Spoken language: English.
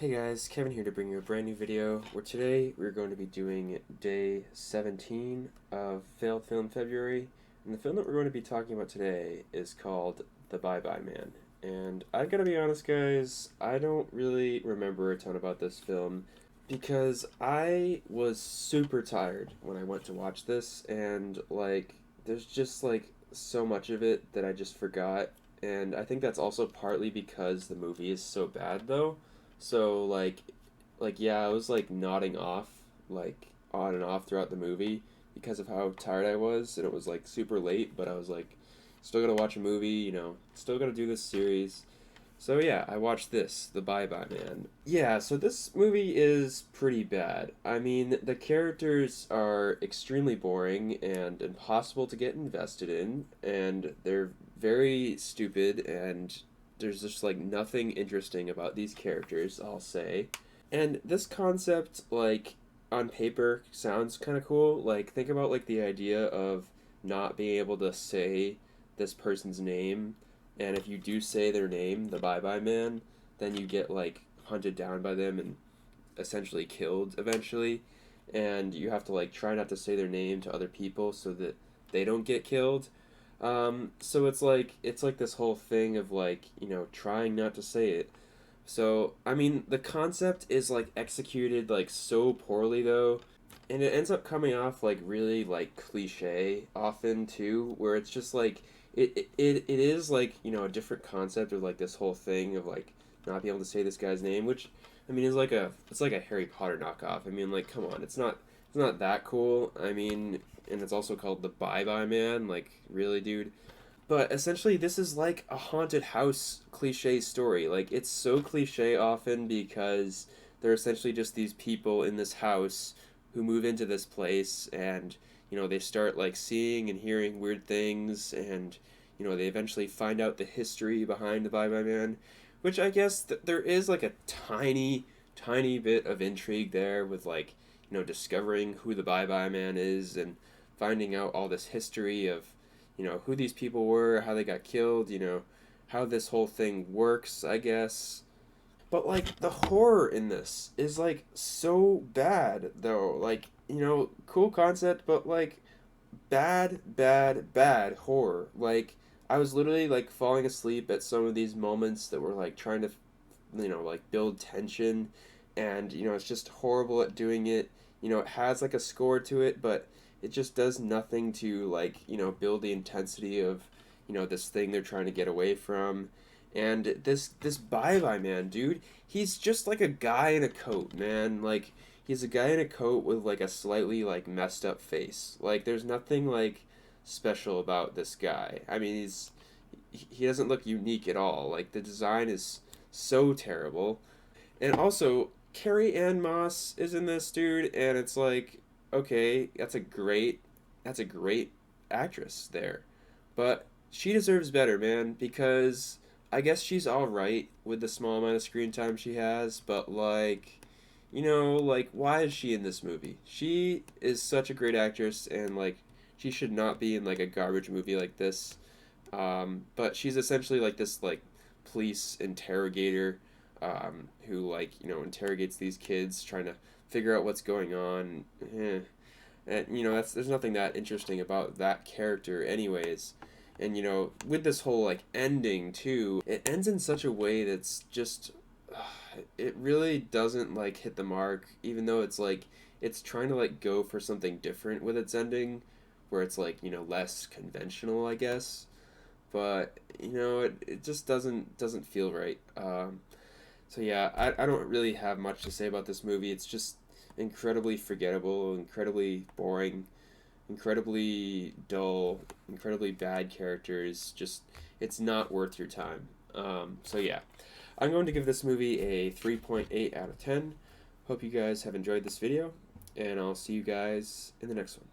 Hey guys, Kevin here to bring you a brand new video where today we're going to be doing day 17 of Failed Film February, and the film that we're going to be talking about today is called The Bye Bye Man. And I gotta be honest guys, I don't really remember a ton about this film because I was super tired when I went to watch this, and there's just so much of it that I just forgot, and I think that's also partly because the movie is so bad though. So yeah, I was like nodding off, like on and off throughout the movie because of how tired I was, and it was like super late, but I was like, still gotta watch a movie, still gotta do this series. So yeah, I watched this, The Bye Bye Man. Yeah, so this movie is pretty bad. I mean, the characters are extremely boring and impossible to get invested in, and they're very stupid, and there's just like nothing interesting about these characters, I'll say. And this concept, like, on paper sounds kind of cool. Like, think about like the idea of not being able to say this person's name, and if you do say their name, the Bye Bye Man, then you get like hunted down by them and essentially killed eventually, and you have to like try not to say their name to other people so that they don't get killed. So it's like this whole thing of like trying not to say it. So I mean the concept is like executed like so poorly though, and it ends up coming off like really like cliche often too, where it's just like it is like a different concept of like this whole thing of like not being able to say this guy's name, which I mean is like it's like a Harry Potter knockoff. I mean like come on, it's not that cool. I mean, and it's also called the Bye Bye Man. Like really, dude. But essentially, this is like a haunted house cliche story. Like, it's so cliche often because they're essentially just these people in this house who move into this place and, they start like seeing and hearing weird things and, they eventually find out the history behind the Bye Bye Man, which I guess there is like a tiny, tiny bit of intrigue there with like, discovering who the Bye Bye Man is and finding out all this history of who these people were, how they got killed, how this whole thing works, I guess. But like the horror in this is like so bad though. Like, cool concept, but like bad, bad, bad horror. Like I was literally like falling asleep at some of these moments that were like trying to like build tension, and it's just horrible at doing it. It has like a score to it, but it just does nothing to like build the intensity of this thing they're trying to get away from. And this Bye Bye Man, dude, he's just like a guy in a coat, man. Like he's a guy in a coat with like a slightly like messed up face. Like there's nothing like special about this guy. I mean, he doesn't look unique at all. Like the design is so terrible. And also, Carrie Ann Moss is in this, dude, and it's like, okay, that's a great actress there, but she deserves better, man, because I guess she's all right with the small amount of screen time she has, but like, like why is she in this movie? She is such a great actress, and like, she should not be in like a garbage movie like this. But she's essentially like this like police interrogator, who like interrogates these kids, trying to figure out what's going on. And that's there's nothing that interesting about that character, anyways. And with this whole like ending too, it ends in such a way that's just it really doesn't like hit the mark, even though it's like it's trying to like go for something different with its ending, where it's like less conventional, I guess. But it just doesn't feel right. So yeah, I don't really have much to say about this movie. It's just incredibly forgettable, incredibly boring, incredibly dull, incredibly bad characters. Just it's not worth your time. So yeah, I'm going to give this movie a 3.8 out of 10. Hope you guys have enjoyed this video, and I'll see you guys in the next one.